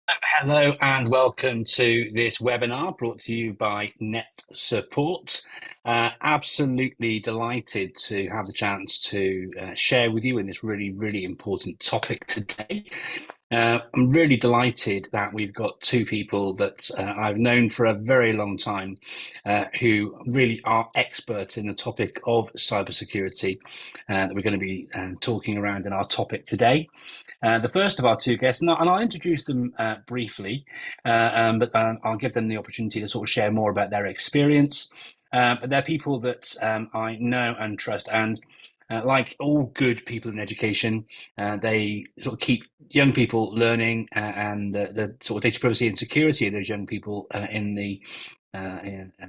Hello and welcome to this webinar brought to you by NetSupport. Absolutely delighted to have the chance to share with you in this really important topic today. I'm really delighted that we've got two people that I've known for a very long time who really are expert in the topic of cybersecurity that we're going to be talking around in our topic today. The first of our two guests, and I'll introduce them briefly, but I'll give them the opportunity to sort of share more about their experience. But they're people that I know and trust, and like all good people in education, they sort of keep young people learning and the sort of data privacy and security of those young people in the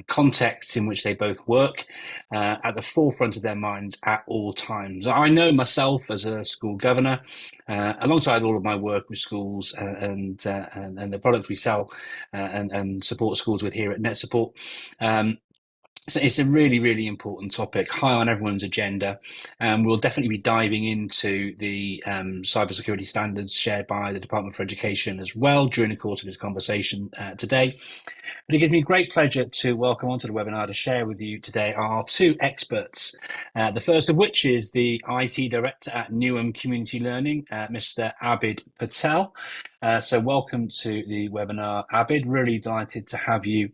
contexts in which they both work at the forefront of their minds at all times. I know myself as a school governor, alongside all of my work with schools and the products we sell and support schools with here at NetSupport. So it's a really important topic, high on everyone's agenda. We'll definitely be diving into the cybersecurity standards shared by the Department for Education as well during the course of this conversation today. But it gives me great pleasure to welcome onto the webinar to share with you today our two experts. The first of which is the IT Director at Newham Community Learning, Mr. Abid Patel. So welcome to the webinar, Abid. Really delighted to have you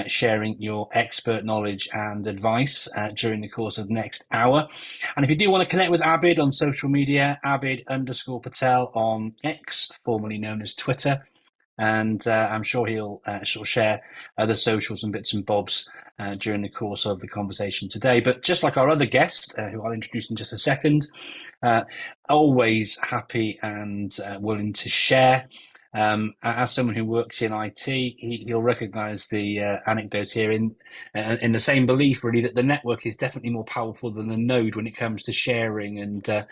sharing your expert knowledge and advice during the course of the next hour. And if you do want to connect with Abid on social media, Abid_Patel on X, formerly known as Twitter. And I'm sure he'll sort of share other socials and bits and bobs during the course of the conversation today. But just like our other guest, who I'll introduce in just a second, always happy and willing to share. As someone who works in IT, he'll recognise the anecdote here in the same belief, really, that the network is definitely more powerful than the node when it comes to sharing and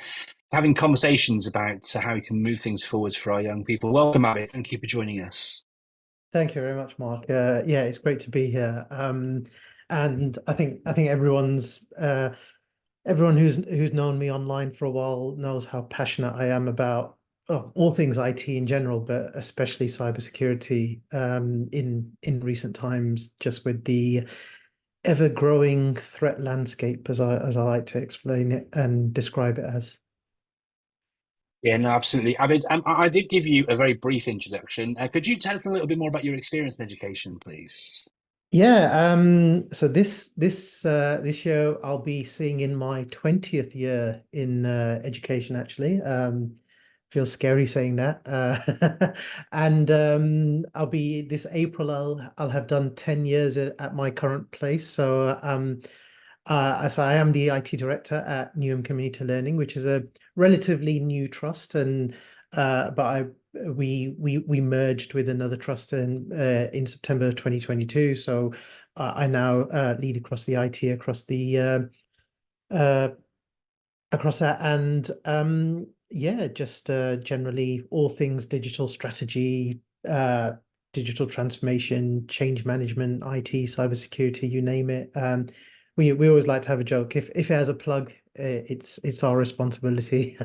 having conversations about how we can move things forwards for our young people. Welcome, Abid. Thank you for joining us. Thank you very much, Mark. Yeah, it's great to be here. And I think everyone who's known me online for a while knows how passionate I am about all things IT in general, but especially cybersecurity in recent times, just with the ever-growing threat landscape, as I like to explain it and describe it as. Yeah, no, absolutely. Abid, I did give you a very brief introduction. Could you tell us a little bit more about your experience in education, please? Yeah, so this year I'll be seeing in my 20th year in education actually. Feels scary saying that. And I'll be this April I'll have done 10 years at my current place. So I am the IT director at Newham Community Learning, which is a relatively new trust, and but we merged with another trust in September 2022. So I now lead across the IT uh, across that, and yeah, just generally all things digital strategy, digital transformation, change management, IT, cybersecurity, you name it. We always like to have a joke. If it has a plug, it's our responsibility.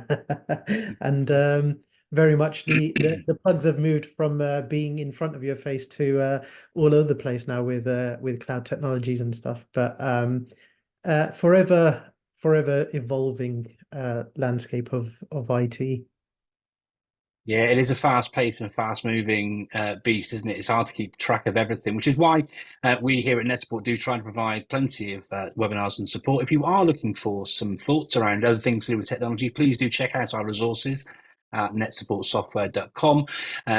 And very much the plugs have moved from being in front of your face to all over the place now with cloud technologies and stuff. But forever evolving landscape of IT. Yeah, it is a fast-paced and fast-moving beast, isn't it? It's hard to keep track of everything, which is why we here at NetSupport do try to provide plenty of webinars and support. If you are looking for some thoughts around other things to do with technology, please do check out our resources at netsupportsoftware.com.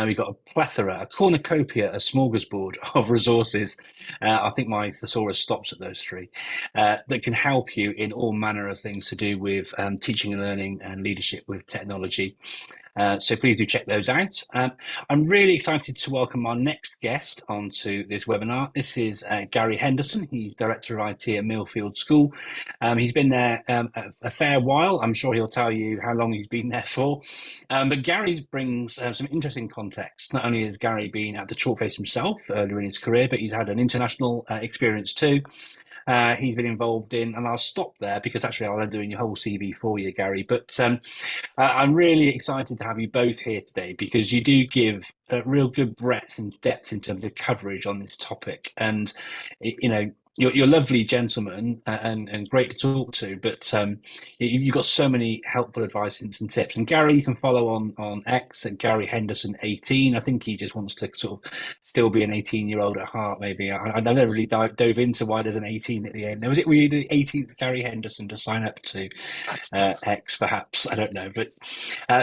We've got a plethora, a cornucopia, a smorgasbord of resources. I think my thesaurus stops at those three that can help you in all manner of things to do with teaching and learning and leadership with technology. So please do check those out. I'm really excited to welcome our next guest onto this webinar. This is Gary Henderson. He's Director of IT at Millfield School. He's been there a fair while. I'm sure he'll tell you how long he's been there for. But Gary brings some interesting context. Not only has Gary been at the chalkface himself earlier in his career, but he's had an international experience too. He's been involved in, and I'll stop there because actually I'll end doing your whole CV for you, Gary. But I'm really excited to have you both here today because you do give a real good breadth and depth in terms of coverage on this topic. And, you know, you're lovely gentlemen and great to talk to, but you've got so many helpful advice and tips. And Gary, you can follow on X at Gary Henderson 18. I think he just wants to sort of still be an 18-year-old at heart. Maybe I never really dove into why there's an 18 at the end. Were you the 18th Gary Henderson to sign up to X? Perhaps I don't know, but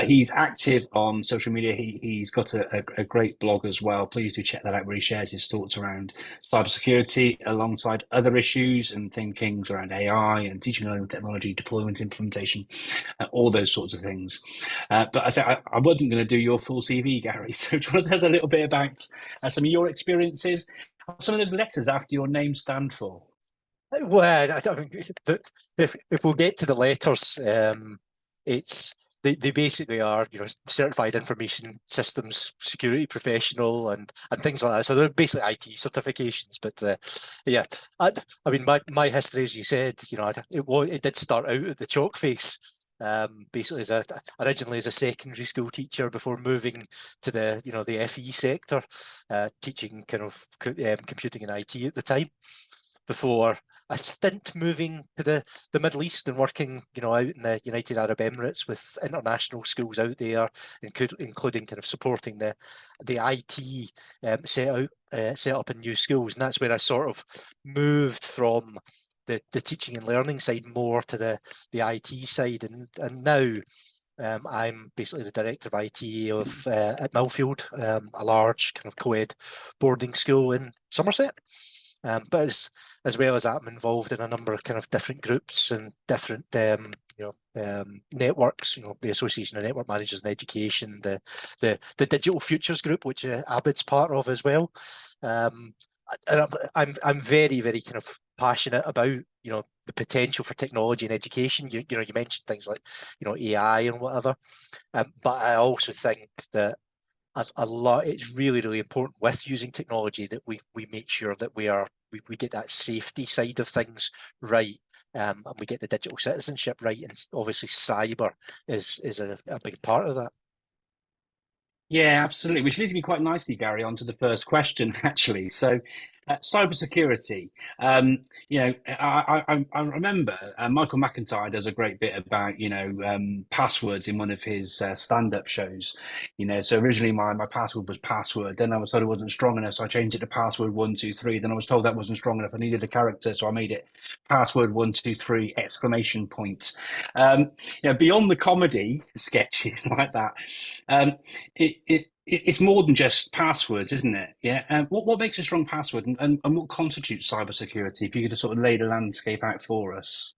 he's active on social media. He's got a great blog as well. Please do check that out, where he shares his thoughts around cybersecurity alongside other issues and thinkings around AI and teaching and learning technology, deployment, implementation, all those sorts of things. But I wasn't going to do your full CV, Gary. So do you want to tell us a little bit about some of your experiences? Some of those letters after your name stand for? Well, I mean, if we'll get to the letters, it's they basically are, you know, certified information systems security professional and things like that. So they're basically IT certifications. But yeah, I mean, my history, as you said, you know, it did start out at the chalk face. Basically originally as a secondary school teacher before moving to the, you know, the FE sector, teaching kind of computing and IT at the time, before a stint moving to the Middle East and working, you know, out in the United Arab Emirates with international schools out there, including kind of supporting the IT set up in new schools. And that's where I sort of moved from the teaching and learning side more to the IT side. And now I'm basically the director of IT of at Millfield, a large kind of co-ed boarding school in Somerset. But as well as that, I'm involved in a number of kind of different groups and different networks. You know, the Association of Network Managers in Education, the Digital Futures Group, which Abid's part of as well. And I'm very, very kind of passionate about, you know, the potential for technology in education. You know, you mentioned things like, you know, AI and whatever, but I also think that as a lot, it's really, really important with using technology that we make sure that we get that safety side of things right, and we get the digital citizenship right. And obviously, cyber is a big part of that. Yeah, absolutely. Which leads me quite nicely, Gary, onto the first question, actually. So, cybersecurity. You know, I remember Michael McIntyre does a great bit about, you know, passwords in one of his stand-up shows. You know, so originally my password was password. Then I was told it wasn't strong enough, so I changed it to password 123. Then I was told that wasn't strong enough. I needed a character, so I made it password 123 exclamation point. You know, beyond the comedy sketches like that. It's more than just passwords, isn't it? Yeah. What makes a strong password, and what constitutes cybersecurity? If you could sort of lay the landscape out for us.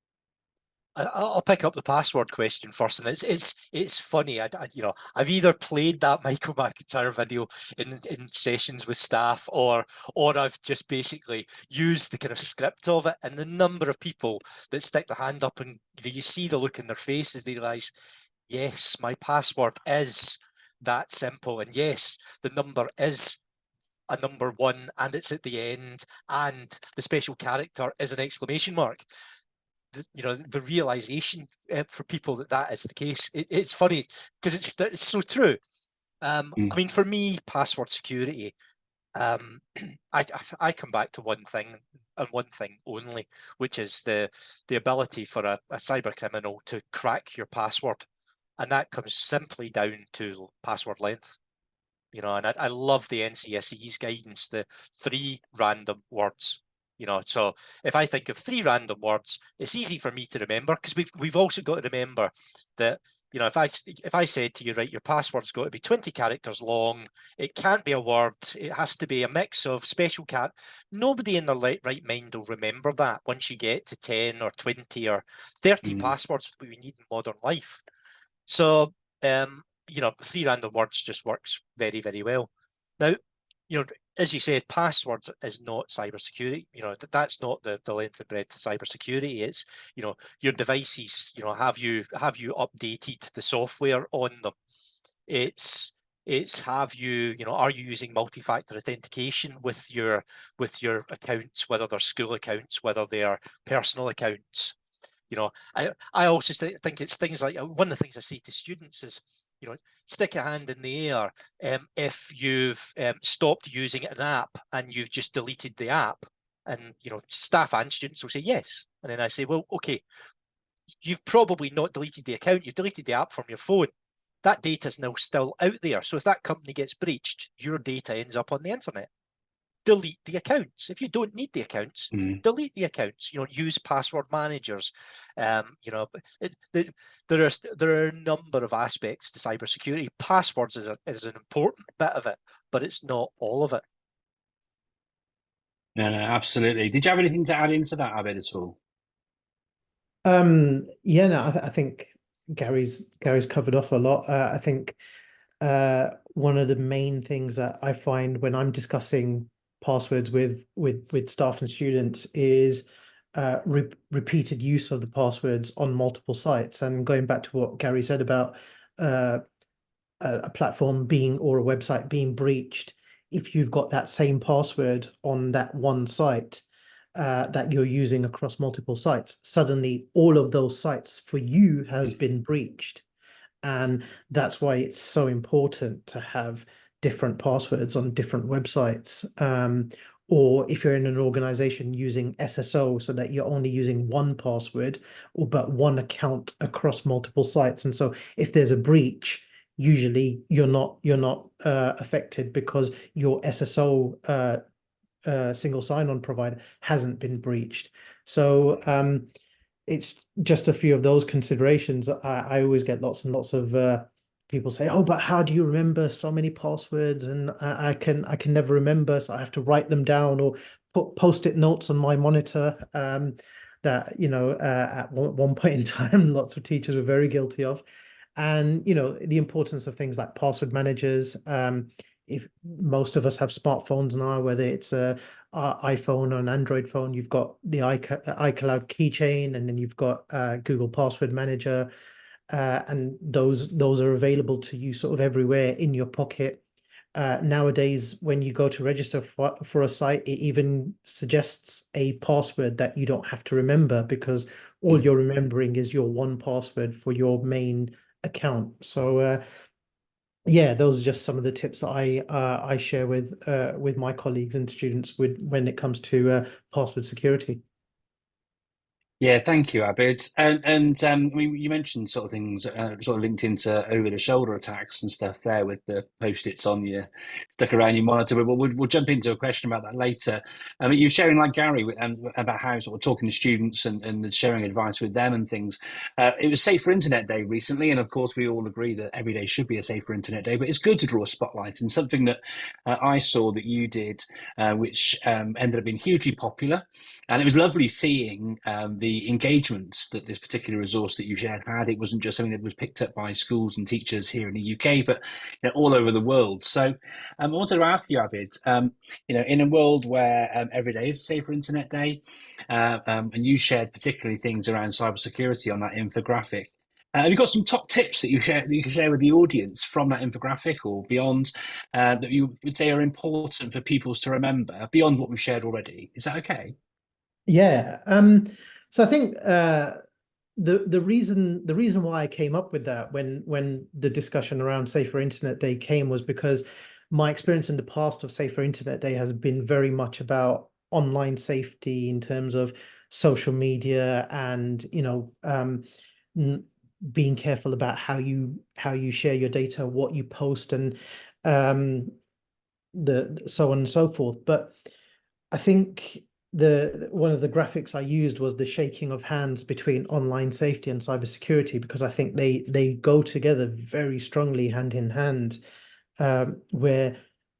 I'll pick up the password question first, and it's funny. You know, I've either played that Michael McIntyre video in sessions with staff, or I've just basically used the kind of script of it. And the number of people that stick their hand up, and you see the look in their face as they realise, yes, my password is that simple, and yes, the number is a number one, and it's at the end, and the special character is an exclamation mark. You know, the realization for people that is the case. It's funny because it's so true. I mean, for me, password security, I come back to one thing and one thing only, which is the ability for a cyber criminal to crack your password, and that comes simply down to password length. You know, and I love the NCSE's guidance, the 3 random words. You know, so if I think of 3 random words, it's easy for me to remember, because we've also got to remember that, you know, if I said to you, right, your password's got to be 20 characters long, it can't be a word, it has to be a mix of special cat. Nobody in their right mind will remember that once you get to 10 or 20 or 30 passwords that we need in modern life. So, you know, 3 random words just works very, very well. Now, you know, as you said, passwords is not cybersecurity. You know, that's not the length and breadth of cybersecurity. It's, you know, your devices, you know, have you updated the software on them? It's have you, you know, are you using multi-factor authentication with your accounts, whether they're school accounts, whether they are personal accounts? You know, I also think it's things like, one of the things I say to students is, stick a hand in the air if you've stopped using an app and you've just deleted the app. And, staff and students will say yes. And then I say, well, okay, you've probably not deleted the account. You've deleted the app from your phone. That data is now still out there. So if that company gets breached, your data ends up on the internet. Delete the accounts. If you don't need the accounts, delete the accounts. Use password managers. There are a number of aspects to cybersecurity. Passwords is an important bit of it, but it's not all of it. No, absolutely. Did you have anything to add into that, Abid, at all? Yeah, no, I think Gary's covered off a lot. I think one of the main things that I find when I'm discussing passwords with staff and students is repeated use of the passwords on multiple sites. And going back to what Gary said about a platform being or a website being breached, if you've got that same password on that one site that you're using across multiple sites, suddenly all of those sites for you has been breached. And that's why it's so important to have different passwords on different websites. Or if you're in an organization using SSO so that you're only using one password or but one account across multiple sites. And so if there's a breach, usually you're not affected because your SSO single sign-on provider hasn't been breached. So it's just a few of those considerations. I always get lots and lots of people say, "Oh, but how do you remember so many passwords?" And I can never remember, so I have to write them down or put post-it notes on my monitor. That at one point in time, lots of teachers were very guilty of. And the importance of things like password managers. If most of us have smartphones now, whether it's a iPhone or an Android phone, you've got the iCloud keychain, and then you've got Google Password Manager, and those are available to you sort of everywhere in your pocket. Nowadays, when you go to register for a site, it even suggests a password that you don't have to remember because all you're remembering is your one password for your main account. So yeah, those are just some of the tips that I share with my colleagues and students when it comes to password security. Yeah, thank you, Abid. And I mean, you mentioned sort of things sort of linked into over-the-shoulder attacks and stuff there with the post-its on you stuck around your monitor. But we'll jump into a question about that later. I mean, you're sharing like Gary about how sort of talking to students and sharing advice with them and things. It was Safer Internet Day recently, and of course, we all agree that every day should be a Safer Internet Day. But it's good to draw a spotlight and something that I saw that you did, which ended up being hugely popular. And it was lovely seeing the engagements that this particular resource that you shared had. It wasn't just something that was picked up by schools and teachers here in the UK, but all over the world. So I wanted to ask you, Abid, in a world where every day is a Safer Internet Day, and you shared particularly things around cybersecurity on that infographic. Have you got some top tips that you can share with the audience from that infographic or beyond that you would say are important for people to remember beyond what we've shared already? Is that okay? Yeah. So I think the reason why I came up with that when the discussion around Safer Internet Day came was because my experience in the past of Safer Internet Day has been very much about online safety in terms of social media and being careful about how you share your data, what you post, and the so on and so forth. But I think one of the graphics I used was the shaking of hands between online safety and cybersecurity, because I think they go together very strongly hand in hand, where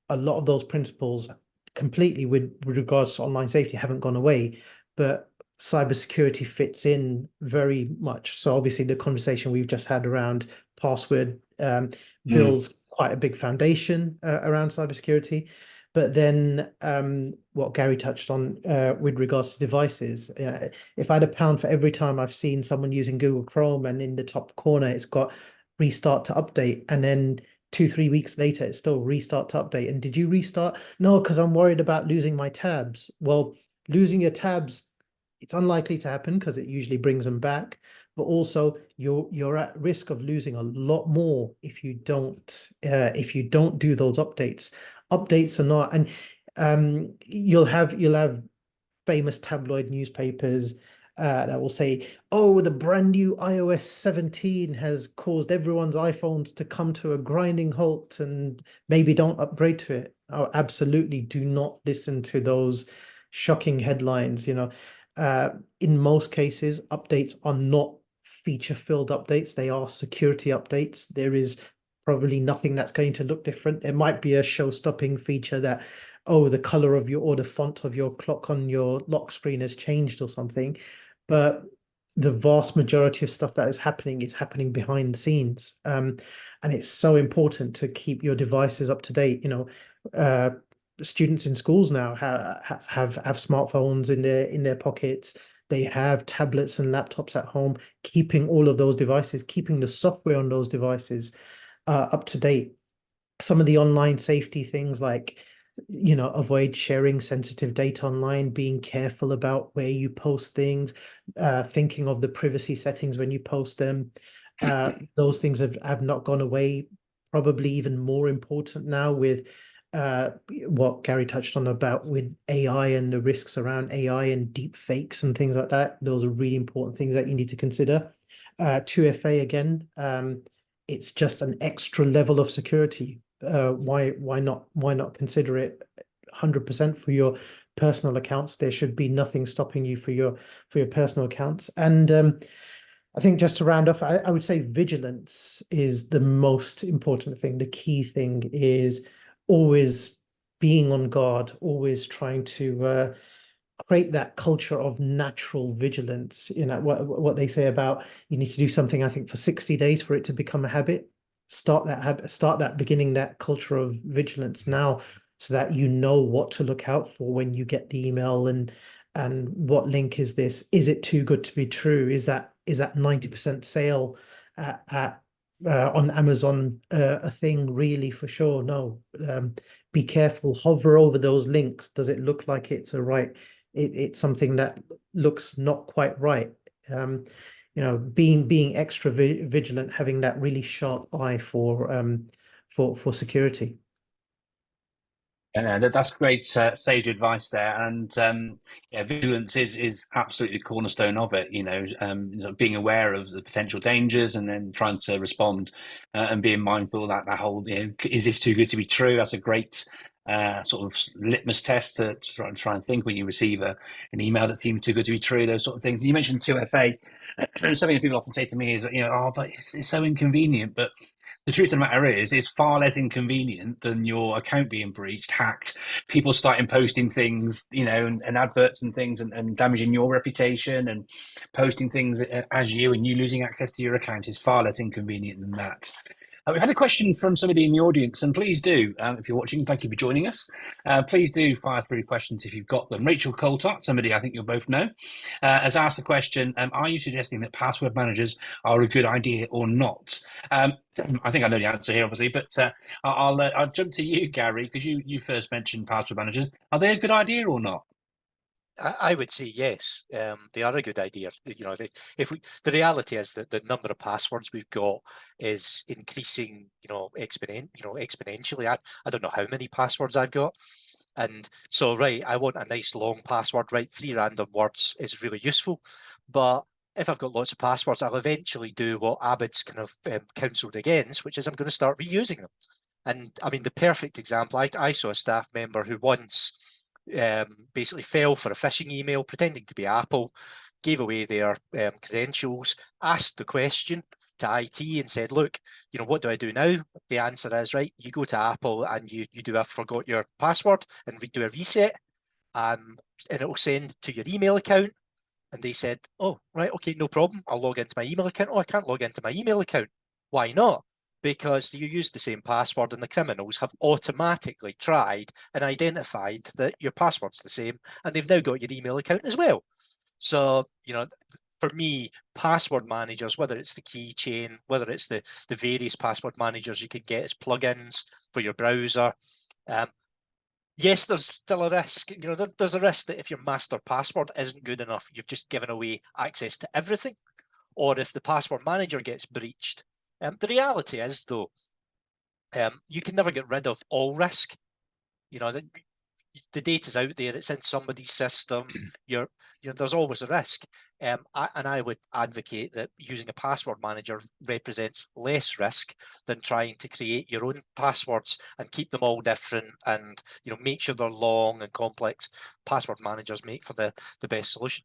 a lot of those principles completely with regards to online safety haven't gone away, but cybersecurity fits in very much. So obviously the conversation we've just had around password builds quite a big foundation around cybersecurity. But then what Gary touched on with regards to devices, if I had £1 for every time I've seen someone using Google Chrome and in the top corner it's got restart to update, and then 2-3 weeks later it's still restart to update. And did you restart? No, because I'm worried about losing my tabs. Well, losing your tabs, it's unlikely to happen because it usually brings them back. but also you're at risk of losing a lot more if you don't do those updates. Updates are not, and you'll have famous tabloid newspapers that will say, "Oh, the brand new iOS 17 has caused everyone's iPhones to come to a grinding halt, and maybe don't upgrade to it." Oh, absolutely, do not listen to those shocking headlines. In most cases, updates are not feature-filled updates. They are security updates. There is probably nothing that's going to look different. There might be a show-stopping feature that, oh, the color of or the font of your clock on your lock screen has changed or something. But the vast majority of stuff that is happening behind the scenes. And it's so important to keep your devices up to date. Students in schools now have smartphones in their pockets. They have tablets and laptops at home. Keeping all of those devices, keeping the software on those devices up to date. Some of the online safety things like, avoid sharing sensitive data online, being careful about where you post things, thinking of the privacy settings when you post them. Those things have not gone away. Probably even more important now with what Gary touched on about with AI and the risks around AI and deep fakes and things like that. Those are really important things that you need to consider. 2FA again, it's just an extra level of security. Why not consider it 100% for your personal accounts? There should be nothing stopping you for your personal accounts. And I think just to round off, I would say vigilance is the most important thing. The key thing is always being on guard, always trying to create that culture of natural vigilance. What they say about you need to do something, I think, for 60 days for it to become a habit. Start beginning that culture of vigilance now, so that you know what to look out for when you get the email, and what link is this? Is it too good to be true? Is that 90% sale on Amazon a thing really for sure? No. Be careful, hover over those links. Does it look like it's it's something that looks not quite right? Being extra vigilant, having that really sharp eye for security. Yeah, that's great sage advice there, and yeah, vigilance is absolutely the cornerstone of it. Being aware of the potential dangers and then trying to respond, and being mindful that whole, is this too good to be true? That's a great sort of litmus test to try and think when you receive an email that seems too good to be true. Those sort of things. You mentioned 2FA. Something that people often say to me is, oh, but it's so inconvenient, but the truth of the matter is, it's far less inconvenient than your account being breached, hacked, people starting posting things, and adverts and things, and damaging your reputation and posting things as you, and you losing access to your account is far less inconvenient than that. We've had a question from somebody in the audience, and please do, if you're watching, thank you for joining us. Please do fire through questions if you've got them. Rachel Coltart, somebody I think you'll both know, has asked the question, are you suggesting that password managers are a good idea or not? I think I know the answer here, obviously, but I'll jump to you, Gary, because you first mentioned password managers. Are they a good idea or not? I would say yes. They are a good idea. The reality is that the number of passwords we've got is increasing, exponentially. I don't know how many passwords I've got. And so, right, I want a nice long password, right? 3 random words is really useful. But if I've got lots of passwords, I'll eventually do what Abid's kind of counseled against, which is I'm going to start reusing them. And I mean, the perfect example, I saw a staff member who once basically fell for a phishing email pretending to be Apple, gave away their credentials, asked the question to IT and said, look, what do I do now? The answer is, right, you go to Apple and you do a forgot your password and do a reset, and it will send to your email account. And they said, oh, right, okay, no problem. I'll log into my email account. Oh, I can't log into my email account. Why not? Because you use the same password and the criminals have automatically tried and identified that your password's the same, and they've now got your email account as well. So, for me, password managers, whether it's the keychain, whether it's the various password managers you could get as plugins for your browser, yes, there's still a risk. There's a risk that if your master password isn't good enough, you've just given away access to everything. or if the password manager gets breached. The reality is, though, you can never get rid of all risk. The data's out there, it's in somebody's system, there's always a risk. I would advocate that using a password manager represents less risk than trying to create your own passwords and keep them all different and make sure they're long and complex. Password managers make for the best solution.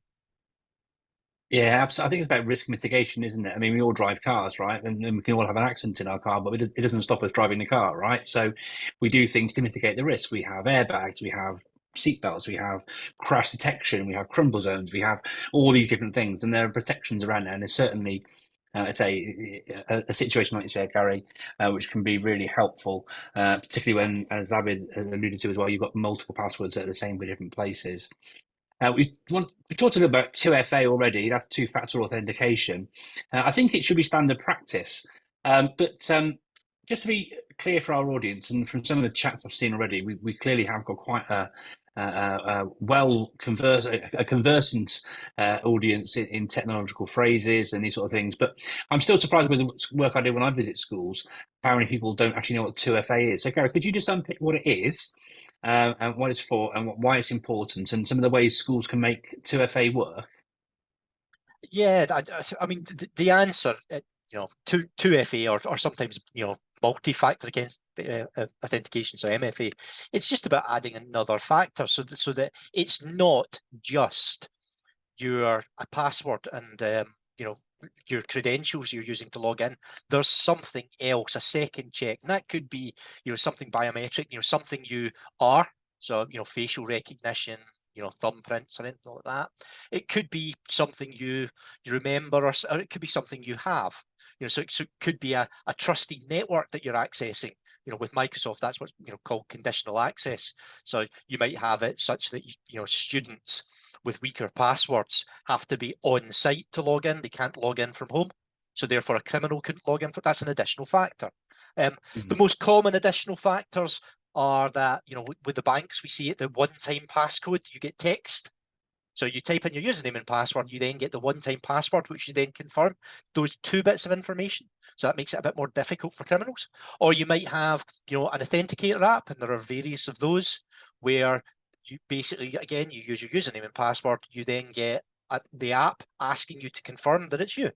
Yeah, absolutely. I think it's about risk mitigation, isn't it? I mean, we all drive cars, right? And we can all have an accident in our car, but it doesn't stop us driving the car, right? So we do things to mitigate the risk. We have airbags, we have seatbelts, we have crash detection, we have crumble zones, we have all these different things, and there are protections around it. And there's certainly, I'd say, a situation like you said, Gary, which can be really helpful, particularly when, as Abid has alluded to as well, you've got multiple passwords that are the same for different places. We talked a little about 2FA already. That's two-factor authentication. I think it should be standard practice. But just to be clear for our audience, and from some of the chats I've seen already, we clearly have got quite a conversant audience in technological phrases and these sort of things. But I'm still surprised with the work I do when I visit schools, how many people don't actually know what 2FA is. So, Gary, could you just unpick what it is? And what it's for, and why it's important, and some of the ways schools can make 2FA work? Yeah, I mean, the answer, 2FA or sometimes, multi-factor against authentication, so MFA, it's just about adding another factor so that it's not just a password and, your credentials you're using to log in. There's something else, a second check, and that could be, something biometric, something you are, so, facial recognition, thumbprints or anything like that. It could be something you remember, or it could be something you have. So it could be a trusted network that you're accessing. With Microsoft, that's what's called conditional access. So you might have it such that students with weaker passwords have to be on site to log in. They can't log in from home. So therefore a criminal couldn't log in. That's an additional factor. The most common additional factors are that, with the banks, we see it, the one-time passcode, you get text. So you type in your username and password, you then get the one-time password, which you then confirm those 2 bits of information. So that makes it a bit more difficult for criminals. Or you might have, an authenticator app, and there are various of those where you basically, again, you use your username and password, you then get the app asking you to confirm that it's you.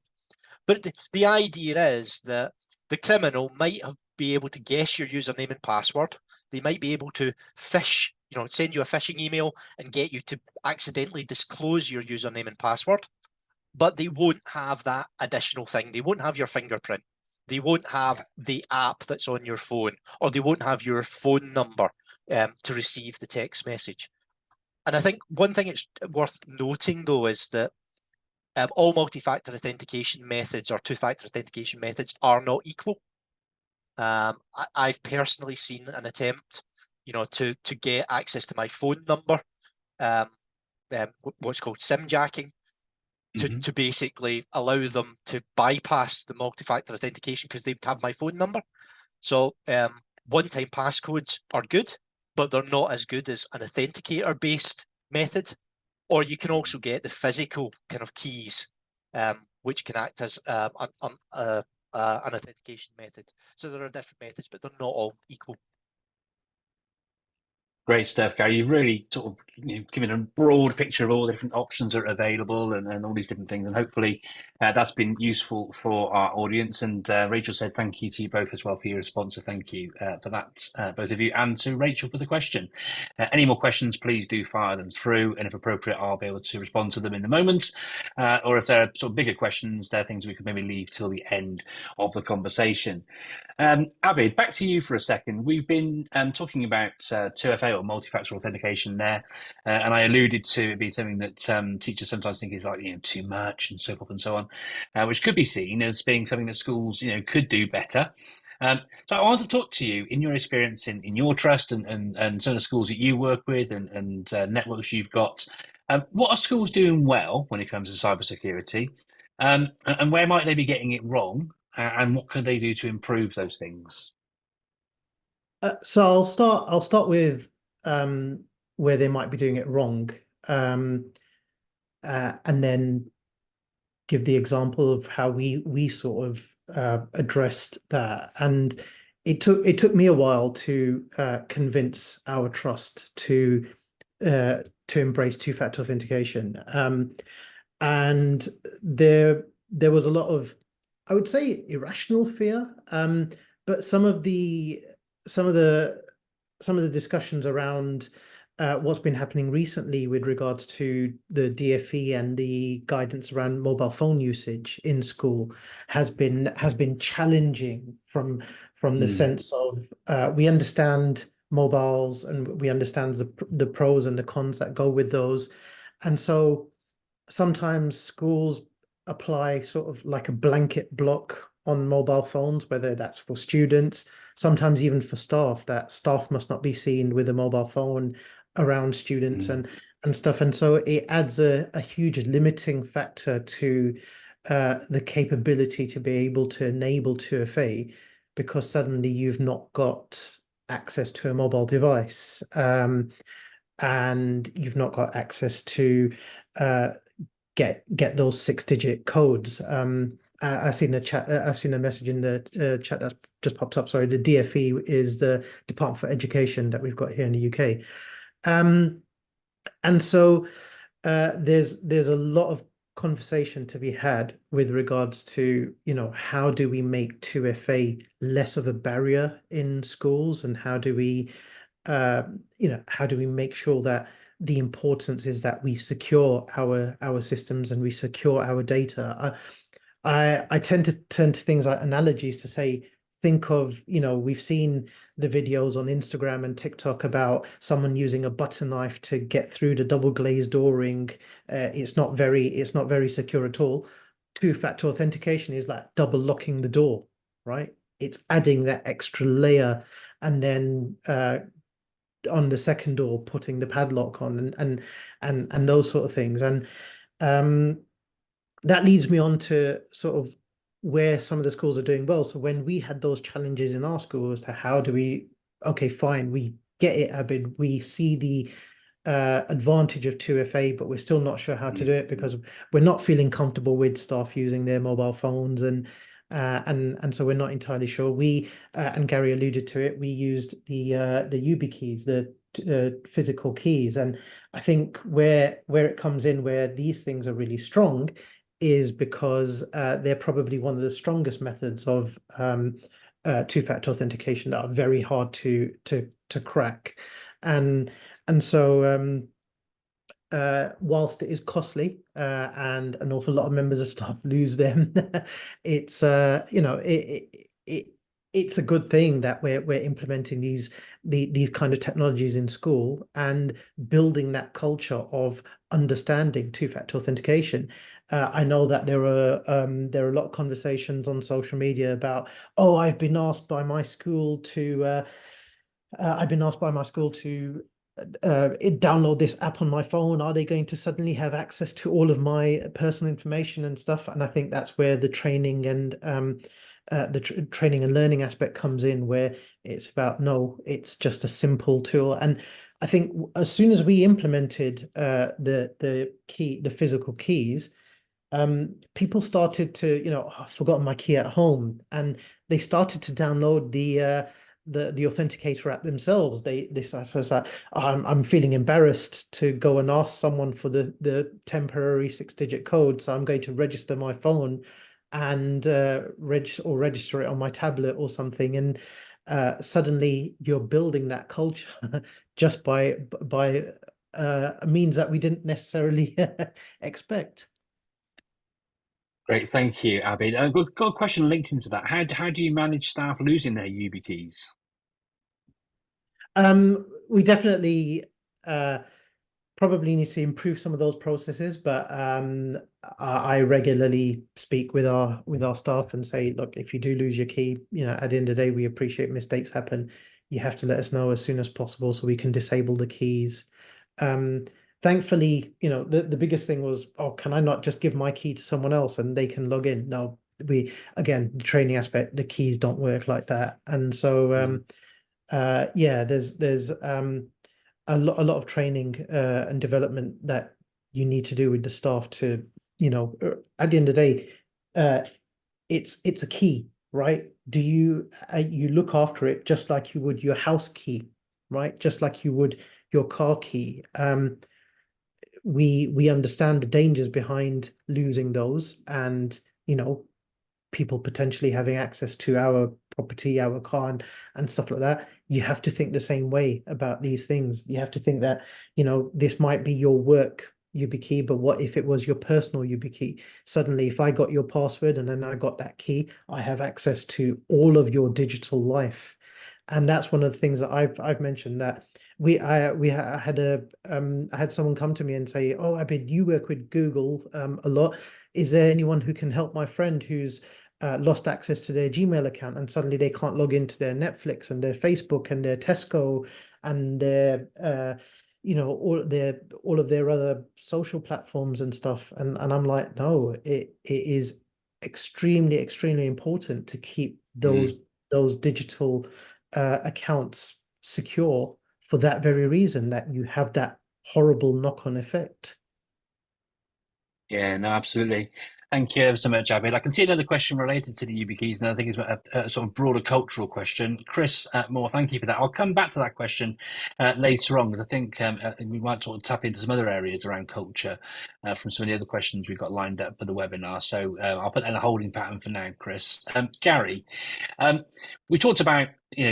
But the idea is that the criminal might be able to guess your username and password. They might be able to phish, send you a phishing email and get you to accidentally disclose your username and password. But they won't have that additional thing. They won't have your fingerprint. They won't have the app that's on your phone, or they won't have your phone number to receive the text message. And I think one thing it's worth noting, though, is that all multi-factor authentication methods or two-factor authentication methods are not equal. I've personally seen an attempt, to get access to my phone number, what's called SIM jacking, to basically allow them to bypass the multi-factor authentication because they have my phone number. So one-time passcodes are good, but they're not as good as an authenticator-based method. Or you can also get the physical kind of keys, which can act as an authentication method. So there are different methods, but they're not all equal. Great stuff, Gary. You've really sort of given a broad picture of all the different options that are available and all these different things. And hopefully that's been useful for our audience. And Rachel said thank you to you both as well for your response. So thank you for that, both of you, and to Rachel for the question. Any more questions, please do fire them through. And if appropriate, I'll be able to respond to them in the moment. Or if there are sort of bigger questions, there are things we could maybe leave till the end of the conversation. Abid, back to you for a second. We've been talking about 2FA or multi-factor authentication there, and I alluded to it being something that teachers sometimes think is like too much and so forth and so on, which could be seen as being something that schools could do better. So I want to talk to you in your experience in your trust and some of the schools that you work with and networks you've got. What are schools doing well when it comes to cybersecurity, and where might they be getting it wrong? And what can they do to improve those things? So I'll start with where they might be doing it wrong, and then give the example of how we sort of addressed that. And it took me a while to convince our trust to embrace two-factor authentication. And there was a lot of, I would say, irrational fear. But some of the discussions around what's been happening recently with regards to the DFE and the guidance around mobile phone usage in school has been challenging from the sense of we understand mobiles and we understand the pros and the cons that go with those. And so sometimes schools apply sort of like a blanket block on mobile phones, whether that's for students, sometimes even for staff, that staff must not be seen with a mobile phone around students and stuff. And so it adds a huge limiting factor to the capability to be able to enable 2FA, because suddenly you've not got access to a mobile device, and you've not got access to get those 6-digit codes. I've seen a chat. I've seen a message in the chat that's just popped up. Sorry, the DFE is the Department for Education that we've got here in the UK. And so there's a lot of conversation to be had with regards to, how do we make 2FA less of a barrier in schools, and how do we make sure that the importance is that we secure our systems and we secure our data. I tend to turn to things like analogies to say, think of, we've seen the videos on Instagram and TikTok about someone using a butter knife to get through the double glazed dooring. It's not very secure at all. Two-factor authentication is like double locking the door, right? It's adding that extra layer, and then on the second door putting the padlock on, and those sort of things. And that leads me on to sort of where some of the schools are doing well. So when we had those challenges in our school as to how do we, okay, fine, we get it, Abid, we see the advantage of 2FA, but we're still not sure how to do it because we're not feeling comfortable with staff using their mobile phones, and so we're not entirely sure. We and Gary alluded to it. We used the YubiKeys, the physical keys, and I think where it comes in, where these things are really strong, is because they're probably one of the strongest methods of two-factor authentication that are very hard to crack, and so whilst it is costly and an awful lot of members of staff lose them, it's it's a good thing that we're implementing these kind of technologies in school and building that culture of understanding two-factor authentication. I know that there are a lot of conversations on social media about, oh, I've been asked by my school to download this app on my phone. Are they going to suddenly have access to all of my personal information and stuff? And I think that's where the training and training and learning aspect comes in, where it's about, no, it's just a simple tool. And I think as soon as we implemented the physical keys, people started to, I've forgotten my key at home, and they started to download the authenticator app themselves. They started like, I'm feeling embarrassed to go and ask someone for the temporary 6-digit code, so I'm going to register my phone and register it on my tablet or something. And suddenly you're building that culture just by means that we didn't necessarily expect. Great, thank you, Abid. I've got a question linked into that. How do you manage staff losing their YubiKeys? We definitely probably need to improve some of those processes, but I regularly speak with our staff and say, look, if you do lose your key, at the end of the day, we appreciate mistakes happen. You have to let us know as soon as possible so we can disable the keys. Thankfully, the biggest thing was, oh, can I not just give my key to someone else and they can log in? No, again, the training aspect, the keys don't work like that. And so yeah, there's a lot of training and development that you need to do with the staff to at the end of the day, it's a key, right? Do you you look after it just like you would your house key, right? Just like you would your car key. We understand the dangers behind losing those, and people potentially having access to our property, our car, and stuff like that. You have to think the same way about these things. You have to think that, this might be your work YubiKey, but what if it was your personal YubiKey? Suddenly, if I got your password and then I got that key, I have access to all of your digital life. And that's one of the things that I've mentioned, that I had someone come to me and say, "Oh, Abid, you work with Google a lot. Is there anyone who can help my friend who's lost access to their Gmail account, and suddenly they can't log into their Netflix and their Facebook and their Tesco and their all of their other social platforms and stuff?" And I'm like, no, it is extremely important to keep those digital accounts secure, for that very reason, that you have that horrible knock-on effect. Yeah, no, absolutely. Thank you ever so much, Abid. I can see another question related to the YubiKeys, and I think it's a sort of broader cultural question. Chris Moore, thank you for that. I'll come back to that question later on, because I think we might sort of tap into some other areas around culture from some of the other questions we've got lined up for the webinar. So I'll put that in a holding pattern for now, Chris. Gary, we talked about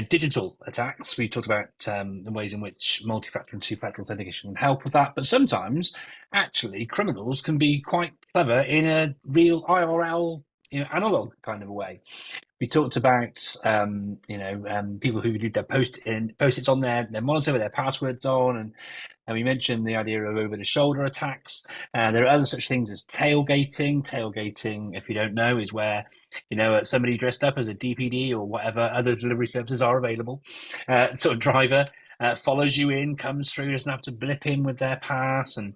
digital attacks. We talked about the ways in which multi-factor and two-factor authentication can help with that. But sometimes, actually, criminals can be quite clever in a real IRL, analog kind of a way. We talked about people who leave their post-its on their monitor with their passwords on, and we mentioned the idea of over-the-shoulder attacks. There are other such things as tailgating. Tailgating, if you don't know, is where somebody dressed up as a DPD or whatever other delivery services are available, sort of driver follows you in, comes through, doesn't have to blip in with their pass and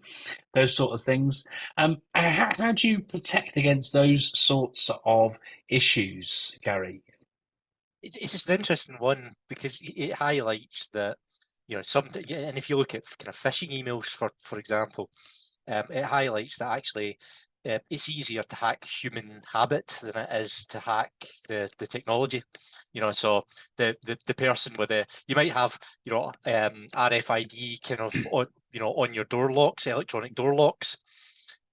those sort of things. How do you protect against those sorts of issues, Gary? It's just an interesting one, because it highlights that, and if you look at kind of phishing emails, for example, it highlights that actually it's easier to hack human habit than it is to hack the technology. So the person with you might have RFID kind of on your door locks, electronic door locks.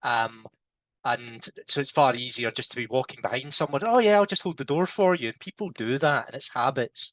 And so it's far easier just to be walking behind someone. Oh yeah, I'll just hold the door for you. And people do that, and it's habits.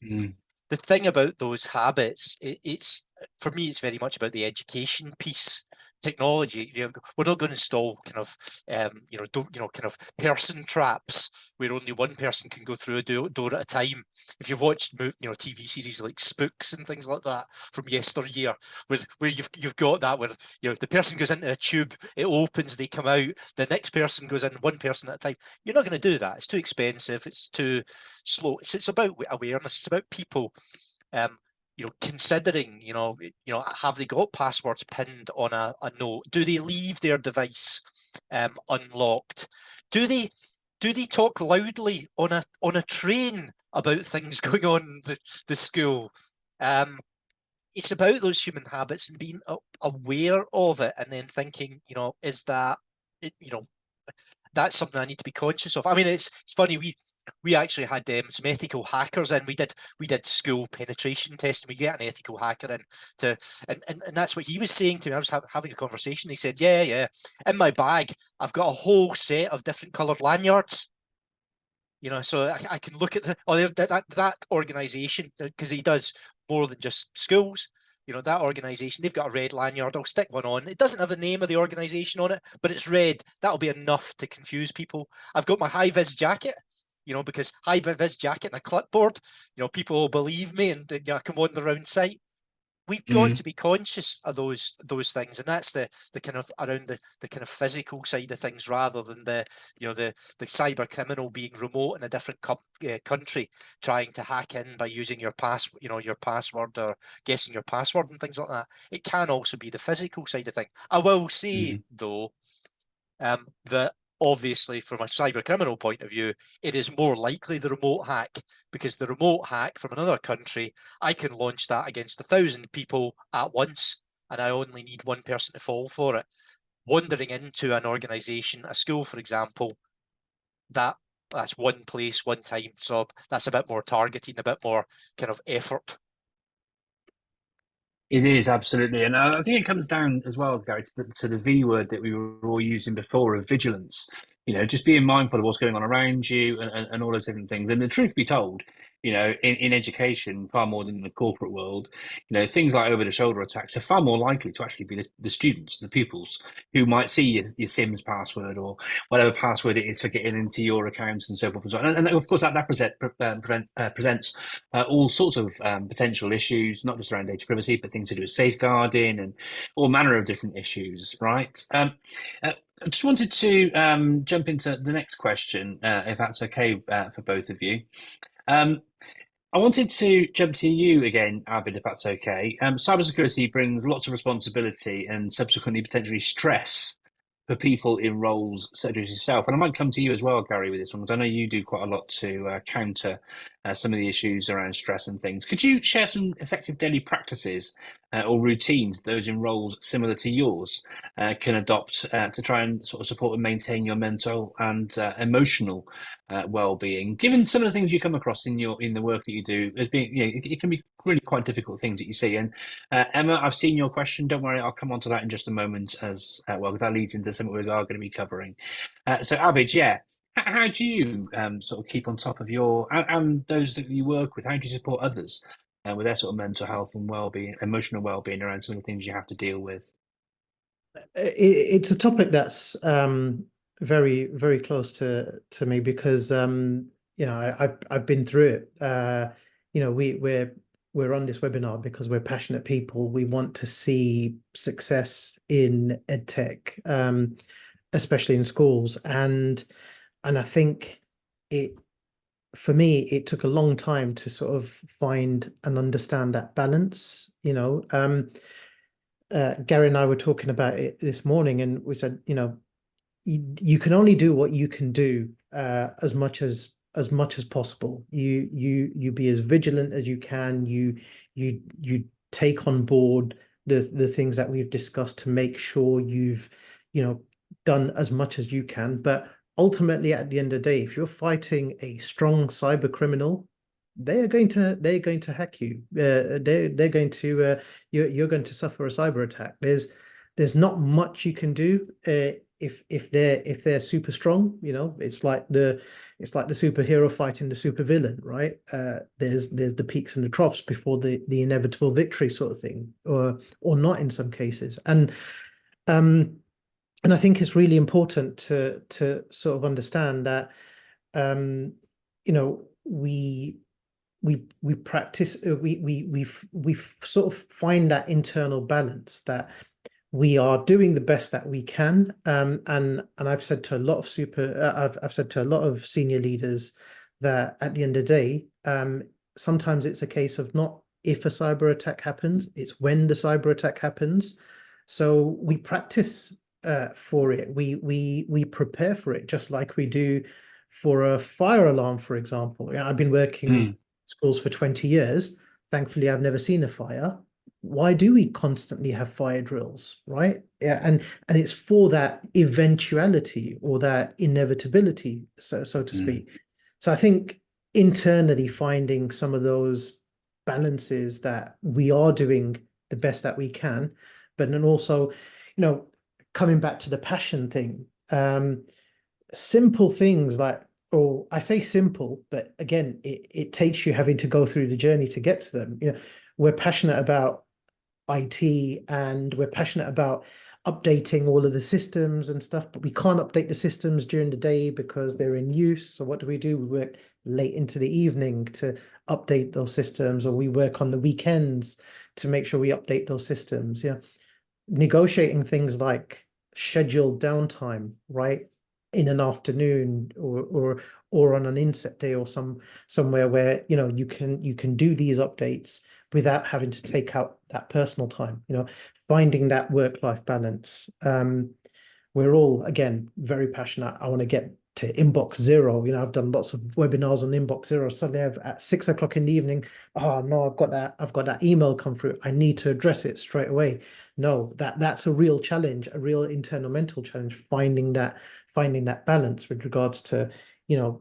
The thing about those habits, it's for me, it's very much about the education piece. Technology, we're not going to install kind of kind of person traps where only one person can go through a door at a time. If you've watched TV series like Spooks and things like that from yesteryear, where you've got that where the person goes into a tube, it opens, they come out, the next person goes in, one person at a time. You're not going to do that. It's too expensive. It's too slow. It's about awareness. It's about people considering, have they got passwords pinned on a note? Do they leave their device unlocked? Do they talk loudly on a train about things going on in the school? It's about those human habits and being aware of it, and then thinking, is that that's something I need to be conscious of. I mean, it's funny, we actually had some ethical hackers in. We did school penetration testing. We get an ethical hacker in and that's what he was saying to me. I was having a conversation. He said, yeah, in my bag, I've got a whole set of different coloured lanyards. So I can look at that organization, because he does more than just schools. That organization, they've got a red lanyard. I'll stick one on. It doesn't have the name of the organization on it, but it's red. That'll be enough to confuse people. I've got my high-vis jacket, because high-vis jacket and a clipboard, people will believe me, and I can wander around site. We've got to be conscious of those things, and that's the kind of around the kind of physical side of things, rather than the cyber criminal being remote in a different country trying to hack in by using your password or guessing your password and things like that. It can also be the physical side of things. I will say though, that obviously, from a cyber criminal point of view, it is more likely the remote hack, because the remote hack from another country, I can launch that against 1,000 people at once, and I only need one person to fall for it. wandering into an organization, a school, for example, that's one place, one time. So that's a bit more targeting, a bit more kind of effort. It is absolutely, and I think it comes down as well, Gary, to the V word that we were all using before of vigilance. Just being mindful of what's going on around you and all those different things. And the truth be told, in education, far more than in the corporate world, things like over-the-shoulder attacks are far more likely to actually be the students, the pupils, who might see your Sims password or whatever password it is for getting into your accounts and so forth and so on. And of course, that presents all sorts of potential issues, not just around data privacy, but things to do with safeguarding and all manner of different issues, right? I just wanted to jump into the next question, if that's okay for both of you. I wanted to jump to you again, Abid, if that's okay. Cybersecurity brings lots of responsibility and subsequently potentially stress for people in roles such as yourself. And I might come to you as well, Gary, with this one, because I know you do quite a lot to counter some of the issues around stress and things. Could you share some effective daily practices or routines those in roles similar to yours can adopt to try and sort of support and maintain your mental and emotional well-being? Given some of the things you come across in the work that you do, as being, it can be really quite difficult things that you see. And Emma, I've seen your question. Don't worry, I'll come on to that in just a moment as well, because that leads into something we are going to be covering. So Abid, yeah, how do you sort of keep on top of your and those that you work with? How do you support others with their sort of mental health and well-being, emotional well-being around some of the things you have to deal with? It's a topic that's very, very close to me because I've been through it. We're on this webinar because we're passionate people. We want to see success in edtech, especially in schools, and I think for me it took a long time to sort of find and understand that balance. Gary and I were talking about it this morning, and we said, you can only do what you can do as much as possible. You be as vigilant as you can. You take on board the things that we've discussed to make sure you've done as much as you can. But ultimately, at the end of the day, if you're fighting a strong cyber criminal, they're going to hack you. They're going to you're going to suffer a cyber attack. There's not much you can do if they're super strong. It's like the superhero fighting the supervillain, right? There's the peaks and the troughs before the inevitable victory, sort of thing, or not in some cases. And I think it's really important to sort of understand that we practice we sort of find that internal balance that we are doing the best that we can, and I've said to a lot of I've said to a lot of senior leaders that at the end of the day, sometimes it's a case of not if a cyber attack happens, it's when the cyber attack happens. So we practice for it. We prepare for it, just like we do for a fire alarm, for example. I've been working schools for 20 years. Thankfully, I've never seen a fire. Why do we constantly have fire drills, right? Yeah, and it's for that eventuality or that inevitability, so to speak. So I think internally finding some of those balances that we are doing the best that we can, but then also, coming back to the passion thing, simple things like, or I say simple, but again, it takes you having to go through the journey to get to them. We're passionate about IT and we're passionate about updating all of the systems and stuff, but we can't update the systems during the day because they're in use. So what do? We work late into the evening to update those systems, or we work on the weekends to make sure we update those systems. Yeah. Negotiating things like scheduled downtime, right? In an afternoon or on an inset day or somewhere where you can do these updates without having to take out that personal time, finding that work-life balance. We're all, again, very passionate. I want to get to inbox zero. I've done lots of webinars on inbox zero. Suddenly at 6 o'clock in the evening, oh no, I've got that email come through. I need to address it straight away. No, that's a real challenge, a real internal mental challenge, finding that balance with regards to,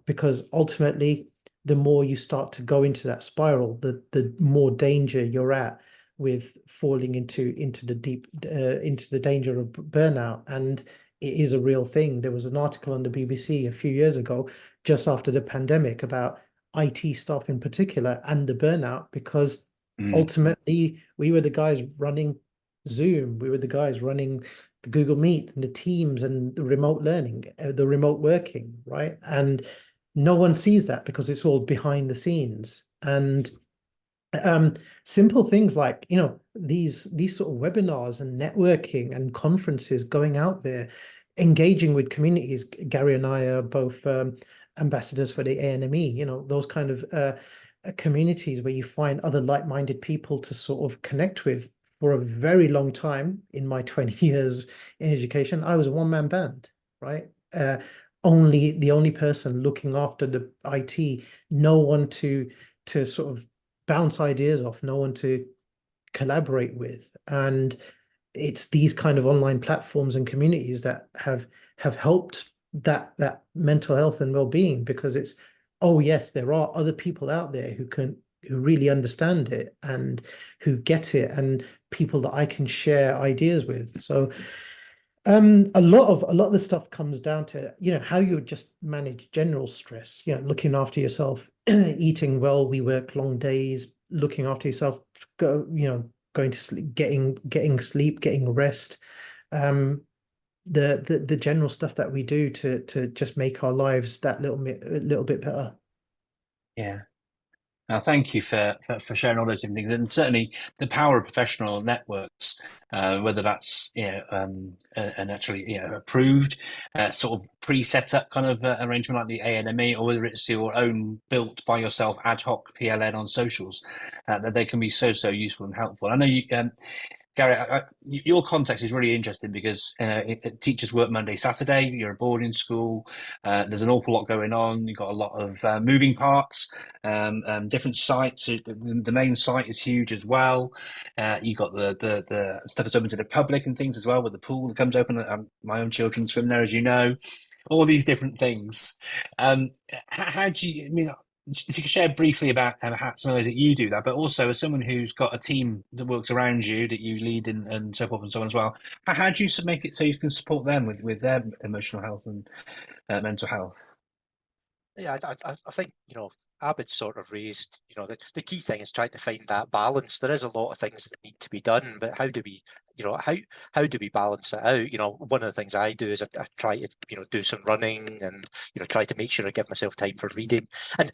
because ultimately the more you start to go into that spiral, the more danger you're at with falling into the danger of burnout. And it is a real thing. There was an article on the BBC a few years ago, just after the pandemic, about IT staff in particular and the burnout, because ultimately we were the guys running Zoom, we were the guys running the Google Meet and the Teams and the remote learning, the remote working, right? And no one sees that because it's all behind the scenes. And simple things like, these sort of webinars and networking and conferences, going out there, engaging with communities. Gary and I are both ambassadors for the ANME, those kind of communities where you find other like-minded people to sort of connect with. For a very long time in my 20 years in education, I was a one-man band, right? The only person looking after the IT, no one to sort of bounce ideas off, no one to collaborate with. And it's these kind of online platforms and communities that have helped that mental health and well-being, because it's, oh yes, there are other people out there who really understand it and who get it, and people that I can share ideas with. So a lot of the stuff comes down to, how you just manage general stress, looking after yourself, eating well. We work long days, looking after yourself, going to sleep, getting sleep, getting rest, the general stuff that we do to just make our lives that little bit better. Yeah. Now, thank you for sharing all those different things, and certainly the power of professional networks, whether that's an actually approved sort of pre-set up kind of arrangement like the ANME, or whether it's your own built by yourself ad hoc PLN on socials, that they can be so useful and helpful. I know you. Gary, your context is really interesting because teachers work Monday, Saturday. You're a boarding school. There's an awful lot going on. You've got a lot of moving parts, different sites. The main site is huge as well. You've got the stuff that's open to the public and things as well, with the pool that comes open. My own children swim there, as you know. All these different things. How do you? I mean, if you could share briefly about how some of the ways that you do that, but also as someone who's got a team that works around you, that you lead and so forth and so on as well, how do you make it so you can support them with their emotional health and mental health? Yeah, I think, Abid sort of raised, the key thing is trying to find that balance. There is a lot of things that need to be done, but how do we, how do we balance it out? One of the things I do is I try to, do some running and, try to make sure I give myself time for reading. And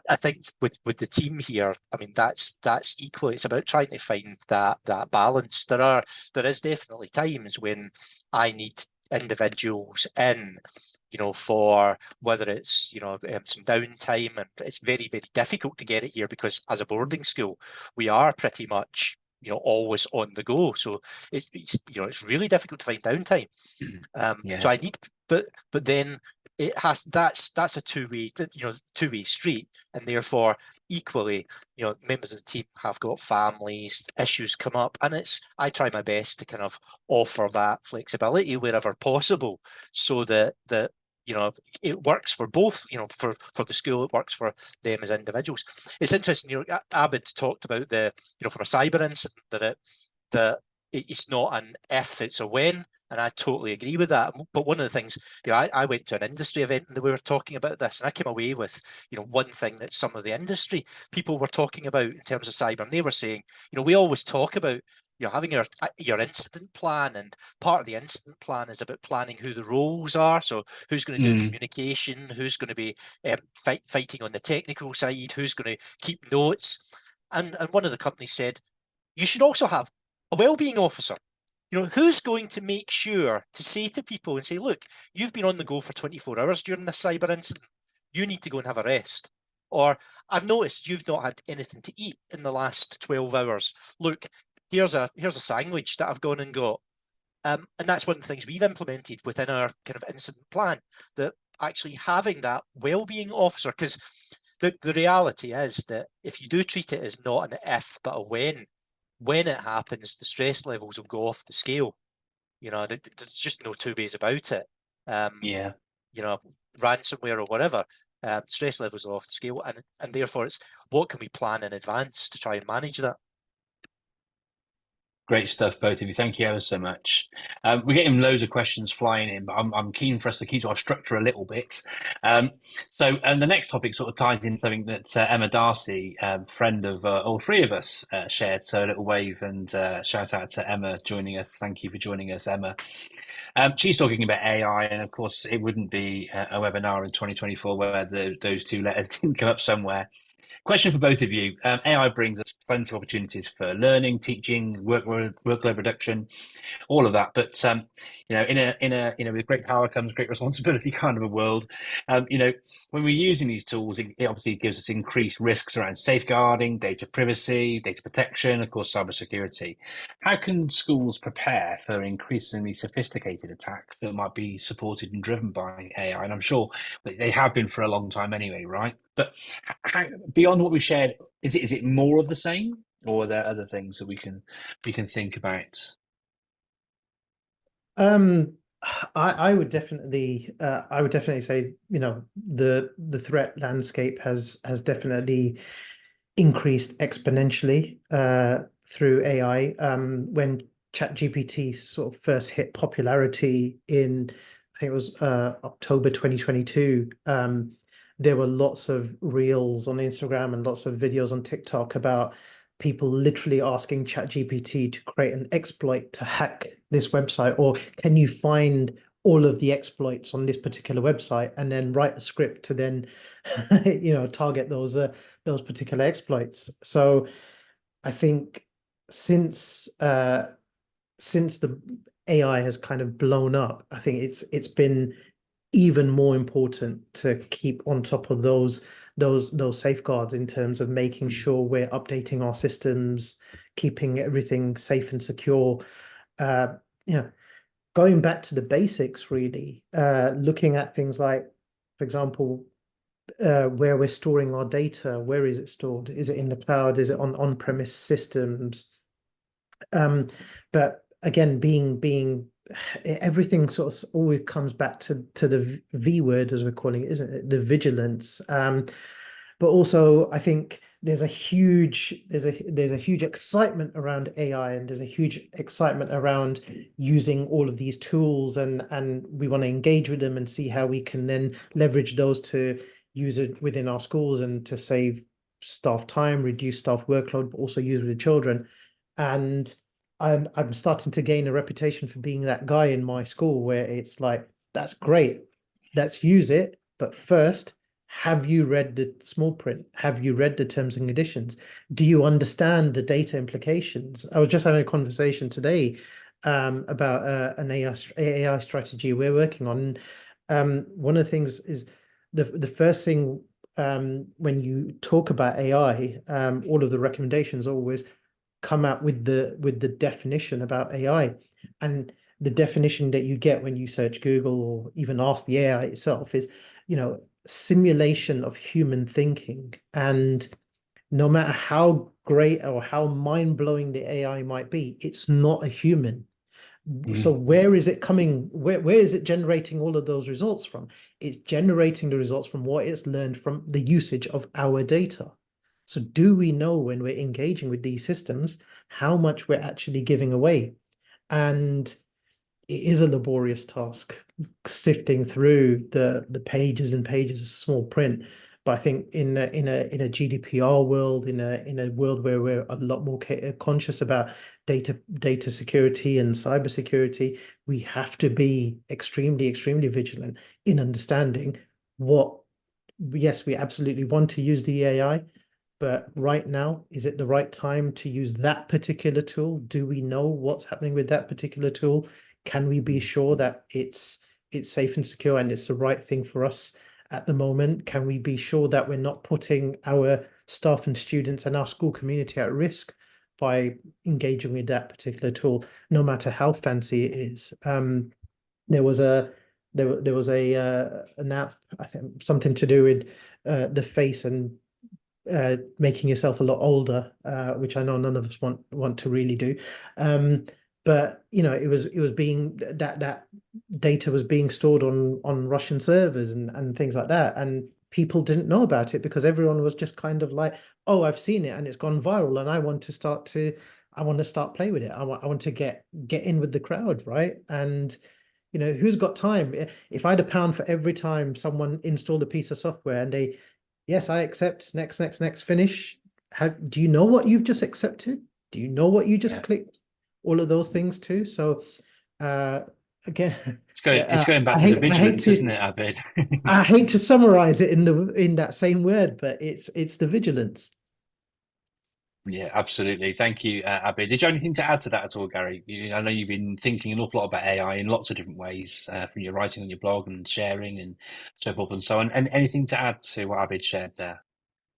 I think with the team here, I mean, that's equally, it's about trying to find that balance. There is definitely times when I need individuals in, for whether it's, some downtime, and it's very, very difficult to get it here because as a boarding school, we are pretty much, always on the go. So it's really difficult to find downtime. So I need, but then it has, that's a two-way street, and therefore equally, members of the team have got families, issues come up, and I try my best to kind of offer that flexibility wherever possible, so that it works for both, for the school, it works for them as individuals. It's interesting, Abid talked about from a cyber incident that it's not an if, it's a when, and I totally agree with that. But one of the things, I went to an industry event and we were talking about this, and I came away with, one thing that some of the industry people were talking about in terms of cyber, and they were saying, we always talk about having your incident plan, and part of the incident plan is about planning who the roles are. So who's going to do communication, who's going to be fighting on the technical side, who's going to keep notes. And one of the companies said, you should also have a well-being officer. Who's going to make sure to say to people and say, look, you've been on the go for 24 hours during this cyber incident. You need to go and have a rest. Or I've noticed you've not had anything to eat in the last 12 hours. Look, here's a sandwich that I've gone and got. And that's one of the things we've implemented within our kind of incident plan, that actually having that well-being officer, because the reality is that if you do treat it as not an if but a when it happens, the stress levels will go off the scale. There's just no two ways about it. Yeah. Ransomware or whatever, stress levels are off the scale, and therefore it's what can we plan in advance to try and manage that. Great stuff, both of you. Thank you ever so much. We're getting loads of questions flying in, but I'm keen for us to keep to our structure a little bit. And the next topic sort of ties in something that Emma Darcy, friend of all three of us, shared. So a little wave and shout out to Emma joining us. Thank you for joining us, Emma. She's talking about AI, and of course, it wouldn't be a webinar in 2024 where those two letters didn't come up somewhere. Question for both of you. AI brings us plenty of opportunities for learning, teaching, workload reduction, all of that. But with great power comes great responsibility kind of a world. When we're using these tools, it obviously gives us increased risks around safeguarding, data privacy, data protection, of course, cybersecurity. How can schools prepare for increasingly sophisticated attacks that might be supported and driven by AI? And I'm sure they have been for a long time anyway, right? But beyond what we shared, is it more of the same, or are there other things that we can think about? I would definitely say, the threat landscape has definitely increased exponentially through AI. When ChatGPT sort of first hit popularity in, I think it was October 2022, there were lots of reels on Instagram and lots of videos on TikTok about people literally asking ChatGPT to create an exploit to hack this website, or can you find all of the exploits on this particular website and then write a script to then target those particular exploits. So I think since the AI has kind of blown up, I think it's been even more important to keep on top of those safeguards in terms of making sure we're updating our systems, keeping everything safe and secure. Going back to the basics, really, looking at things like, for example, where we're storing our data. Where is it stored? Is it in the cloud? Is it on-premise systems? But again, being everything sort of always comes back to the V word, as we're calling it, isn't it? The vigilance. But also, I think there's a huge excitement around AI, and there's a huge excitement around using all of these tools, and we want to engage with them and see how we can then leverage those to use it within our schools and to save staff time, reduce staff workload, but also use it with children. And I'm starting to gain a reputation for being that guy in my school where it's like, that's great, let's use it, but first, have you read the small print? Have you read the terms and conditions? Do you understand the data implications? I was just having a conversation today about an AI strategy we're working on. One of the things is the first thing, when you talk about AI, all of the recommendations always come out with the definition about AI, and the definition that you get when you search Google or even ask the AI itself is, simulation of human thinking. And no matter how great or how mind-blowing the AI might be, it's not a human. So where is it coming? Where is it generating all of those results from? It's generating the results from what it's learned from the usage of our data. So do we know, when we're engaging with these systems, how much we're actually giving away? And it is a laborious task, sifting through the pages and pages of small print. But I think in a GDPR world, in a world where we're a lot more conscious about data security and cybersecurity, we have to be extremely, extremely vigilant in understanding what, yes, we absolutely want to use the AI, but right now, is it the right time to use that particular tool? Do we know what's happening with that particular tool? Can we be sure that it's safe and secure and it's the right thing for us at the moment? Can we be sure that we're not putting our staff and students and our school community at risk by engaging with that particular tool, no matter how fancy it is? There was a there was an app, I think something to do with the face and making yourself a lot older, which I know none of us want to really do. But you know, it was being that data was being stored on Russian servers and things like that, and people didn't know about it because everyone was just kind of like, oh, I've seen it and it's gone viral, and I want to start play with it. I want to get in with the crowd, right? And you know, who's got time? If I had £1 for every time someone installed a piece of software and they, yes, I accept, next, finish. Do you know what you've just accepted? Do you know what you just clicked? All of those things too. So again, It's going back I to the hate vigilance, isn't to it, Abid? I hate to summarize it in that same word, but it's the vigilance. Yeah, absolutely. Thank you, Abid. Did you have anything to add to that at all, Gary? I know you've been thinking an awful lot about AI in lots of different ways, from your writing on your blog and sharing and so forth and so on. And anything to add to what Abid shared there?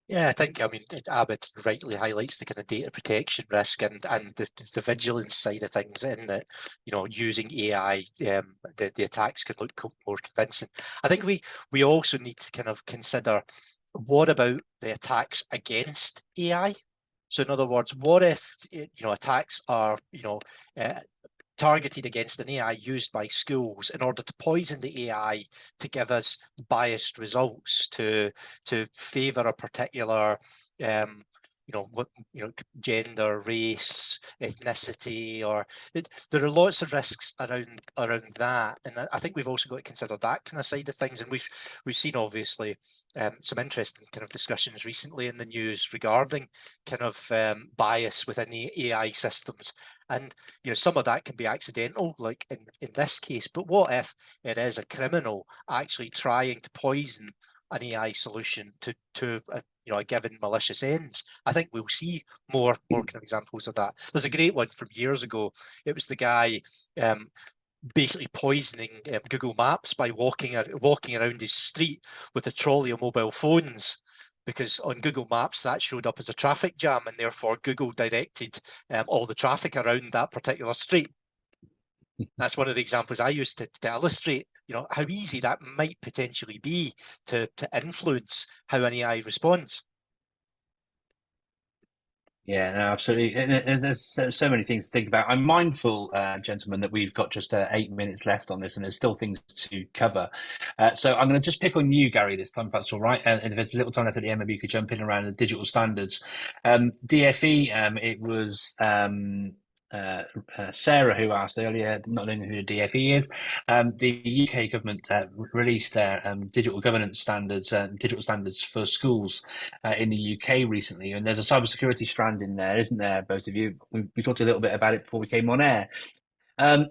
Yeah, I mean, Abid rightly highlights the kind of data protection risk and the vigilance side of things, in that, you know, using AI, the attacks can look more convincing. I think we also need to kind of consider, what about the attacks against AI? So in other words, what if, you know, attacks are, you know, targeted against an AI used by schools in order to poison the AI to give us biased results, to favour a particular gender, race, ethnicity, or there are lots of risks around that, and I think we've also got to consider that kind of side of things. And we've seen, obviously, some interesting kind of discussions recently in the news regarding kind of bias within the AI systems, and you know, some of that can be accidental, like in this case. But what if it is a criminal actually trying to poison an AI solution to a given malicious ends? I think we'll see more kind of examples of that. There's a great one from years ago. It was the guy basically poisoning Google Maps by walking around his street with a trolley of mobile phones, because on Google Maps that showed up as a traffic jam, and therefore Google directed all the traffic around that particular street. That's one of the examples I used to illustrate, you know, how easy that might potentially be to influence how an AI responds. Yeah, no, absolutely. And there's so many things to think about. I'm mindful, gentlemen, that we've got just 8 minutes left on this, and there's still things to cover. So I'm going to just pick on you, Gary, this time, if that's all right. And if there's a little time left at the end, maybe you could jump in around the digital standards. DFE, it was Sarah who asked earlier, not knowing who the DFE is. The UK government released their digital governance standards, digital standards for schools in the UK recently, and there's a cybersecurity strand in there, isn't there? Both of you, we talked a little bit about it before we came on air. How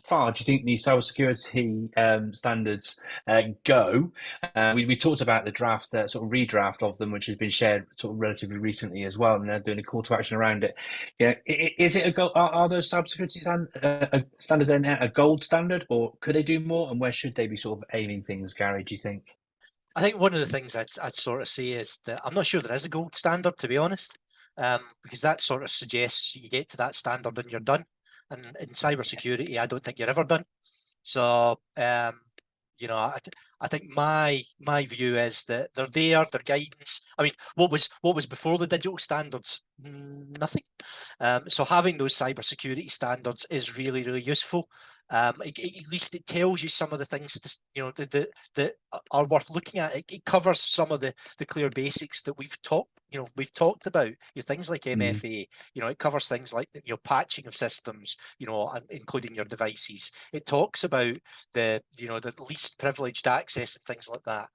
far do you think these cybersecurity standards go? We talked about the draft, sort of redraft of them, which has been shared sort of relatively recently as well, and they're doing a call to action around it. Yeah, is it a goal? Are those cybersecurity standards in there a gold standard, or could they do more? And where should they be sort of aiming things, Gary? Do you think? I think one of the things I'd sort of say is that I'm not sure there is a gold standard, to be honest, because that sort of suggests you get to that standard and you're done. And in cybersecurity, I don't think you're ever done. So, you know, I think my view is that they're there, their guidance. I mean, what was before the digital standards? Nothing. So having those cybersecurity standards is really, really useful. At least it tells you some of the things that are worth looking at. It covers some of the clear basics that we've talked about. Things like MFA. It covers things like patching of systems. Including your devices. It talks about the least privileged access and things like that.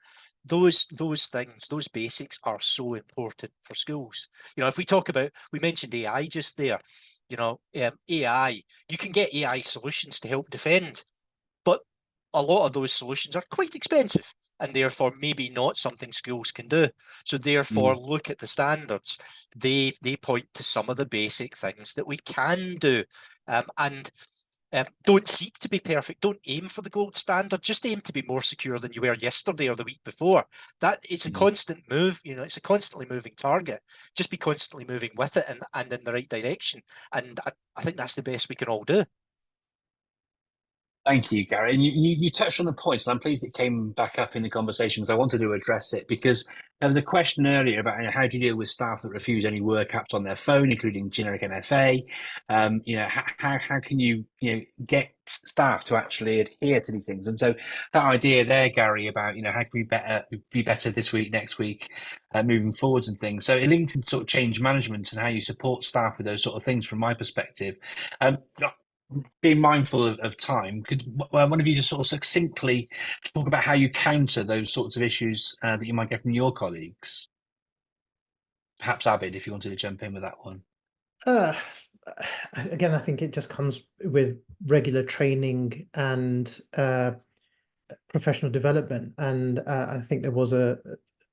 Those things, those basics are so important for schools. If we mentioned AI just there. AI, you can get AI solutions to help defend, but a lot of those solutions are quite expensive and therefore maybe not something schools can do. So therefore, look at the standards. They point to some of the basic things that we can do, and don't seek to be perfect. Don't aim for the gold standard. Just aim to be more secure than you were yesterday or the week before. That it's a constant move. It's a constantly moving target. Just be constantly moving with it and in the right direction. And I think that's the best we can all do. Thank you, Gary. And you touched on the points, and I'm pleased it came back up in the conversation because I wanted to address it. Because the question earlier about how do you deal with staff that refuse any work apps on their phone, including generic MFA, how can you get staff to actually adhere to these things? And so that idea there, Gary, about how can we be better this week, next week, moving forwards and things. So it links into sort of change management and how you support staff with those sort of things. From my perspective, um, being mindful of time, could one of you just sort of succinctly talk about how you counter those sorts of issues that you might get from your colleagues? Perhaps Abid, if you wanted to jump in with that one. Uh, Again, I think it just comes with regular training and professional development. And I think there was I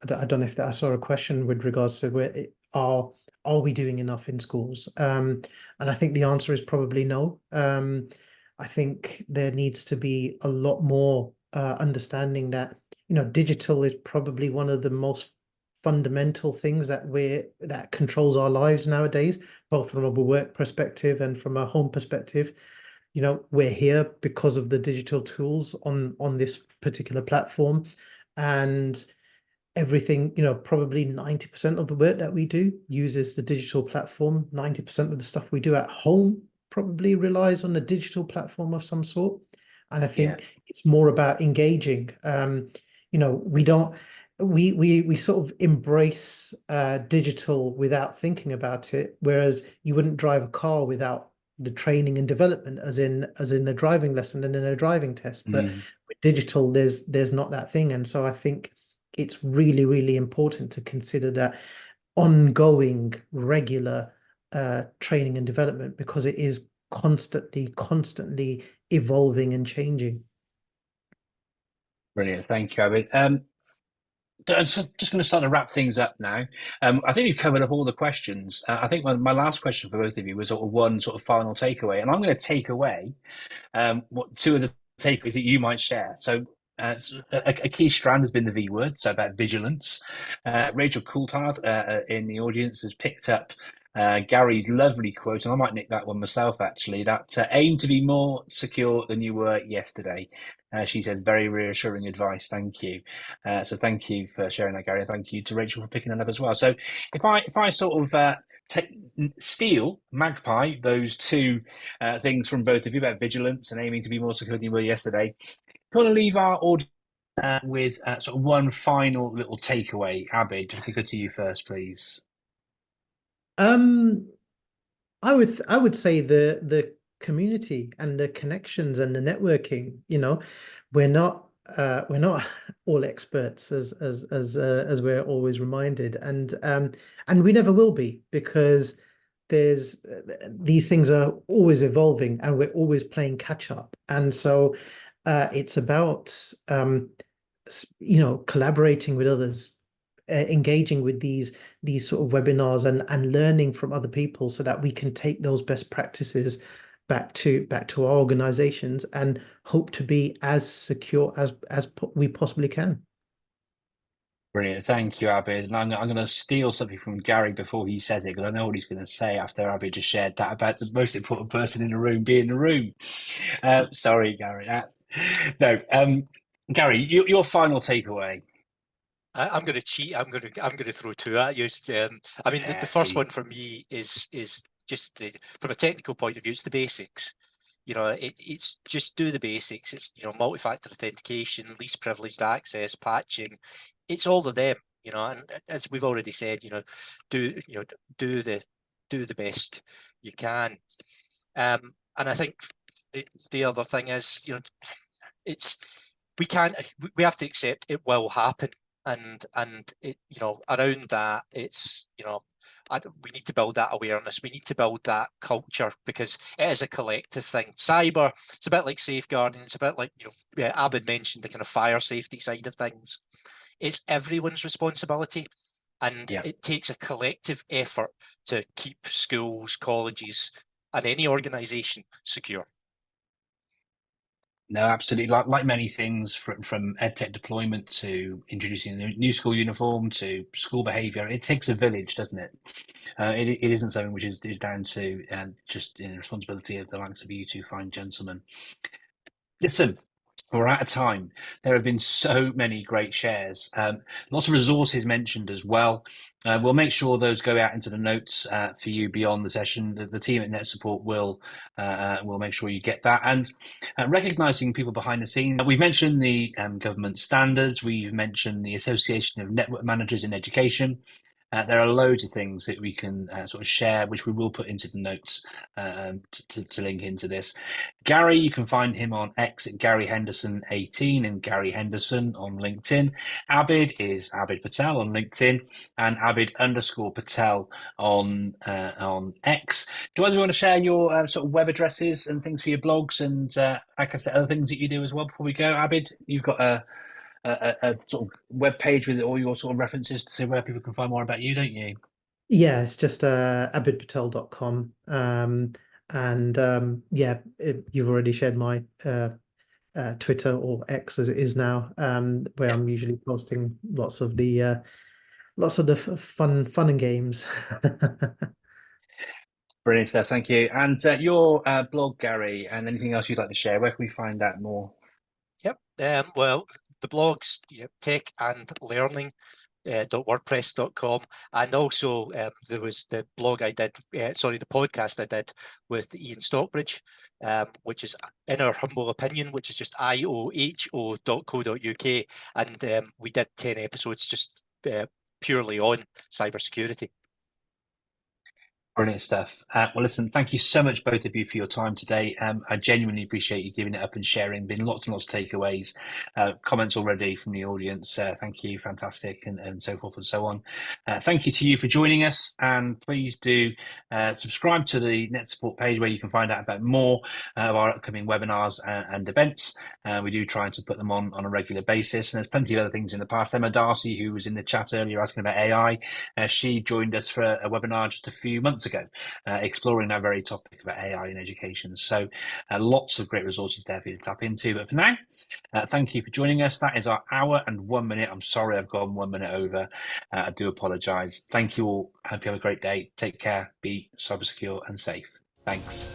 don't know if I saw a question with regards to are we doing enough in schools? And I think the answer is probably no. I think there needs to be a lot more understanding that digital is probably one of the most fundamental things that controls our lives nowadays, both from a work perspective and from a home perspective. We're here because of the digital tools on this particular platform, and everything, probably 90% of the work that we do uses the digital platform. 90% of the stuff we do at home probably relies on a digital platform of some sort. And I Yeah. think it's more about engaging. We don't we sort of embrace digital without thinking about it, whereas you wouldn't drive a car without the training and development, as in a driving lesson and in a driving test. But with digital, there's not that thing. And so I think it's really, really important to consider that ongoing, regular training and development, because it is constantly evolving and changing. Brilliant. Thank you, Abid. So just going to start to wrap things up now. I think we've covered up all the questions. I think my last question for both of you was sort of one sort of final takeaway, and I'm going to take away what two of the takeaways that you might share. So a key strand has been the V word, so about vigilance. Rachel Coulthard in the audience has picked up Gary's lovely quote, and I might nick that one myself actually, that aim to be more secure than you were yesterday. She said very reassuring advice. Thank you. So thank you for sharing that, Gary. Thank you to Rachel for picking that up as well. So if I sort of steal, magpie, those two things from both of you about vigilance and aiming to be more secure than you were yesterday, going to leave our audience with sort of one final little takeaway. Abid, if I could go to you first, please. I would say the community and the connections and the networking. We're not all experts, as we're always reminded, and we never will be, because there's these things are always evolving and we're always playing catch up. And so it's about collaborating with others, engaging with these sort of webinars and learning from other people, so that we can take those best practices back to our organizations and hope to be as secure as we possibly can. Brilliant. Thank you, Abid. And I'm going to steal something from Gary before he says it, because I know what he's going to say after Abid just shared that about the most important person in the room being in the room. Sorry, Gary. No, Gary, your final takeaway. I'm going to cheat. I'm going to throw two at you. I mean, the first one for me is just from a technical point of view, it's the basics. It's just do the basics. It's multi-factor authentication, least privileged access, patching. It's all of them. And as we've already said, do the best you can. And I think the other thing is, it's we have to accept it will happen. And it, around that, it's, we need to build that awareness. We need to build that culture, because it is a collective thing. Cyber, it's a bit like safeguarding. It's a bit like, Abid mentioned the kind of fire safety side of things. It's everyone's responsibility, and it takes a collective effort to keep schools, colleges, and any organisation secure. No, absolutely. Like many things, from EdTech deployment to introducing a new school uniform to school behaviour, it takes a village, doesn't it? It isn't something which is down to just in responsibility of the likes of you two fine gentlemen. Listen, we're out of time. There have been so many great shares. Lots of resources mentioned as well. We'll make sure those go out into the notes for you beyond the session. The team at NetSupport will make sure you get that. And recognising people behind the scenes, we've mentioned the government standards. We've mentioned the Association of Network Managers in Education. There are loads of things that we can sort of share, which we will put into the notes to link into this. Gary, you can find him on X at Gary Henderson 18 and Gary Henderson on LinkedIn. Abid is Abid Patel on LinkedIn and Abid_Patel on X. Do either of you want to share your sort of web addresses and things for your blogs and like I said, other things that you do as well before we go? Abid, you've got a sort of web page with all your sort of references to where people can find more about you, don't you? Yeah, it's just abidpatel.com. Yeah, you've already shared my Twitter or X as it is now, where I'm usually posting lots of the fun and games. Brilliant stuff, thank you. And your blog, Gary, and anything else you'd like to share, where can we find out more? Yep. Well, the blogs, tech and learning. .wordpress.com, and also there was the blog I did, the podcast I did with Ian Stockbridge, which is In Our Humble Opinion, which is just ioho.co.uk, and we did 10 episodes just purely on cybersecurity. Brilliant stuff. Well, listen, thank you so much, both of you, for your time today. I genuinely appreciate you giving it up and sharing. Been lots and lots of takeaways, comments already from the audience. Thank you, fantastic, and so forth and so on. Thank you to you for joining us, and please do subscribe to the NetSupport page where you can find out about more of our upcoming webinars and events. We do try to put them on a regular basis, and there's plenty of other things in the past. Emma Darcy, who was in the chat earlier asking about AI, she joined us for a webinar just a few months ago, exploring that very topic about AI in education. So lots of great resources there for you to tap into. But for now, thank you for joining us. That is our hour and 1 minute. I'm sorry I've gone 1 minute over. I do apologise. Thank you all. I hope you have a great day. Take care. Be cyber secure and safe. Thanks.